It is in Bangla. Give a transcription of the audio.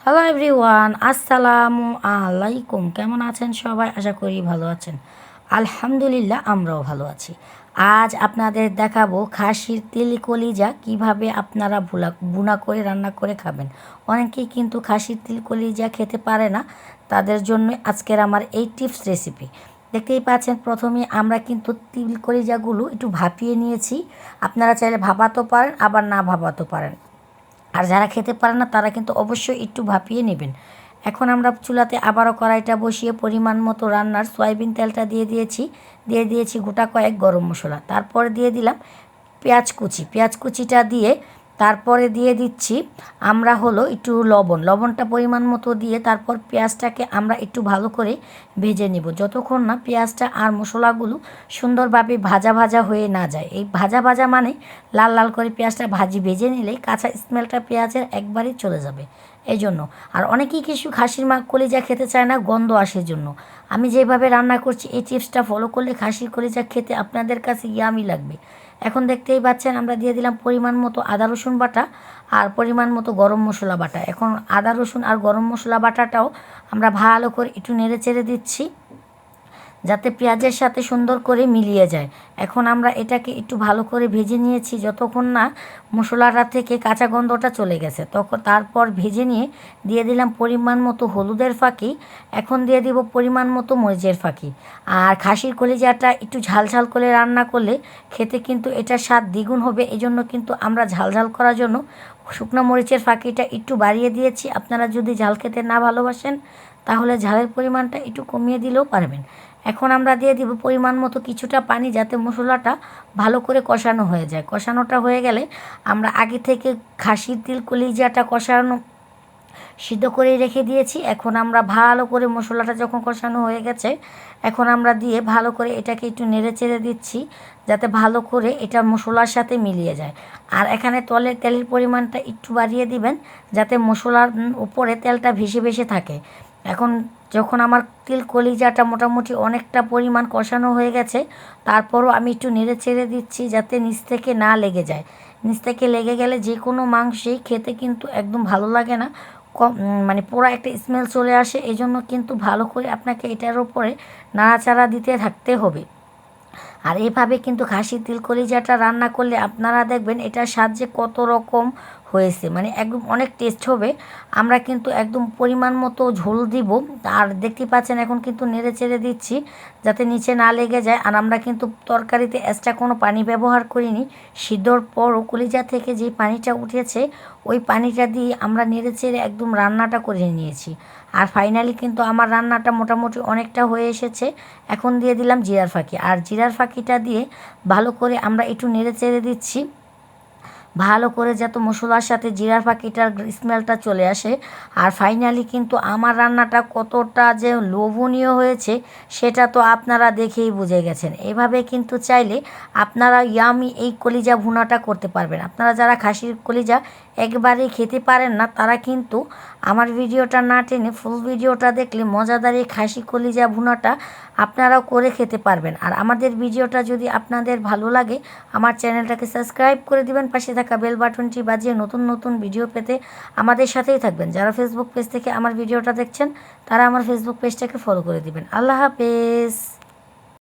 হ্যালো এভরিওয়ান, আসসালামু আলাইকুম। কেমন আছেন সবাই? আশা করি ভালো আছেন। আলহামদুলিল্লাহ, আমরাও ভালো আছি। আজ আপনাদের দেখাবো খাসির তিল কলিজা কীভাবে আপনারা ভুনা করে রান্না করে খাবেন। অনেকেই কিন্তু খাসির তিল কলিজা খেতে পারে না, তাদের জন্য আজকের আমার এই টিপস রেসিপি। দেখতেই পাচ্ছেন, প্রথমে আমরা কিন্তু তিল কলিজাগুলো একটু ভাপিয়ে নিয়েছি। আপনারা চাইলে ভাপাতেও পারেন, আবার না ভাপাতেও পারেন। আর যারা খেতে পারে না তারা কিন্তু অবশ্যই একটু ভাপিয়ে নেবেন। এখন আমরা চুলাতে আবারও কড়াইটা বসিয়ে পরিমাণ মতো রান্নার সয়াবিন তেলটা দিয়ে দিয়েছি গোটা কয়েক গরম মশলা। তারপরে দিয়ে দিলাম পেঁয়াজ কুচিটা দিয়ে তারপরে দিয়ে দিচ্ছি আমরা একটু লবণটা পরিমাণ মতো দিয়ে তারপর পেঁয়াজটাকে আমরা একটু ভালো করে ভেজে নেব, যতক্ষণ না পেঁয়াজটা আর মশলাগুলো সুন্দরভাবে ভাজা ভাজা হয়ে না যায়। এই ভাজা ভাজা মানে লাল লাল করে পেঁয়াজটা ভেজে নিলেই কাঁচা স্মেলটা পেঁয়াজের একবারই চলে যাবে। এই জন্য আর অনেকেই কিছু খাসির কলিজা খেতে চায় না, গন্ধ আসে জন্য। আমি যেভাবে রান্না করছি এই টিপসটা ফলো করলে খাসির কলিজা খেতে আপনাদের কাছে ইয়ামি লাগবে। এখন দেখতেই পাচ্ছেন আমরা দিয়ে দিলাম পরিমাণ মতো আদা রসুন বাটা আর পরিমাণ মতো গরম মশলা বাটা। এখন আদা রসুন আর গরম মশলা বাটাটাও আমরা ভালো করে একটু নেড়ে চেড়ে দিচ্ছি যাতে পেঁয়াজের সাথে সুন্দর করে মিলিয়ে যায়। এখন আমরা এটাকে একটু ভালো করে ভেজে নিয়েছি, যতক্ষণ না মশলাটা থেকে কাঁচা গন্ধটা চলে গেছে। তারপর ভেজে নিয়ে দিয়ে দিলাম পরিমাণ মতো হলুদের ফাঁকি। এখন দিয়ে দিব পরিমাণ মতো মরিচের ফাঁকি। আর খাসির কলিজাটা একটু ঝাল করে রান্না করলে খেতে কিন্তু এটার স্বাদ দ্বিগুণ হবে। এজন্য কিন্তু আমরা ঝাল করার জন্য শুকনো মরিচের ফাঁকিটা একটু বাড়িয়ে দিয়েছি। আপনারা যদি ঝাল খেতে না ভালোবাসেন তাহলে ঝালের পরিমাণটা একটু কমিয়ে দিলেও পারবেন। এখন আমরা দিয়ে দিব পরিমাণ মতো কিছুটা পানি, যাতে মশলাটা ভালো করে কষানো হয়ে যায়। কষানোটা হয়ে গেলে আমরা আগে থেকে খাসির তিল কলিজাটা সিদ্ধ করে রেখে দিয়েছি। এখন আমরা ভালো করে মশলাটা যখন কষানো হয়ে গেছে, এখন আমরা দিয়ে ভালো করে এটাকে একটু নেড়ে চেড়ে দিচ্ছি যাতে ভালো করে এটা মশলার সাথে মিলিয়ে যায়। আর এখানে তেলের পরিমাণটা একটু বাড়িয়ে দিবেন যাতে মশলার উপরে তেলটা ভেসে থাকে। এখন যখন আমার তিল কলিজাটা মোটামুটি অনেকটা পরিমাণ কষানো হয়ে গেছে, তারপরও আমি একটু নেড়ে চেড়ে দিচ্ছি যাতে নিচ থেকে না লেগে যায়। নিচ থেকে লেগে গেলে যে কোনো মাংসই খেতে কিন্তু একদম ভালো লাগে না, মানে পোড়া একটা স্মেল চলে আসে। এজন্য কিন্তু ভালো করে আপনাকে এটার উপরে নাড়াচাড়া দিতে থাকতে হবে। আর এভাবে কিন্তু খাসির তিল কলিজাটা রান্না করলে আপনারা দেখবেন এটার স্বাদ যে কত রকম হয়েছে, মানে একদম অনেক টেস্ট হবে। আমরা কিন্তু একদম পরিমাণ মতো ঝোল দিব। আর দেখতে পাচ্ছেন এখন কিন্তু নেড়ে চেড়ে দিচ্ছি যাতে নিচে না লেগে যায়। আর আমরা কিন্তু তরকারিতে এক্সট্রা কোনো পানি ব্যবহার করিনি। সিদ্ধর পরও কলিজা থেকে যে পানিটা উঠেছে ওই পানিটা দিয়ে আমরা নেড়ে চেড়ে একদম রান্নাটা করে নিয়েছি। আর ফাইনালি কিন্তু আমার রান্নাটা মোটামুটি অনেকটা হয়ে এসেছে। এখন দিয়ে দিলাম জিরার ফাঁকি। আর জিরার ফাঁকিটা দিয়ে ভালো করে আমরা একটু নেড়ে চেড়ে দিচ্ছি ভালো করে যাতে মশলার সাথে জিরার ফাঁকিটার স্মেলটা চলে আসে। আর ফাইনালি কিন্তু আমার রান্নাটা কতটা যে লোভনীয় হয়েছে সেটা তো আপনারা দেখেই বুঝে গেছেন। এভাবে কিন্তু চাইলে আপনারা ইয়ামি এই কলিজা ভুনাটা করতে পারবেন। আপনারা যারা খাসির কলিজা একবারেই খেতে পারেন না তারা কিন্তু আমার ভিডিওটা না টেনে ফুল ভিডিওটা দেখলে মজাদার এই খাসি কলিজা ভুনাটা আপনারাও করে খেতে পারবেন। আর আমাদের ভিডিওটা যদি আপনাদের ভালো লাগে আমার চ্যানেলটাকে সাবস্ক্রাইব করে দিবেন, পাশে থাকা বেল বাটনটি বাজিয়ে নতুন ভিডিও পেতে আমাদের সাথেই থাকবেন। যারা ফেসবুক পেজ থেকে আমার ভিডিওটা দেখছেন তারা আমার ফেসবুক পেজটাকে ফলো করে দিবেন। আল্লাহ হাফেজ।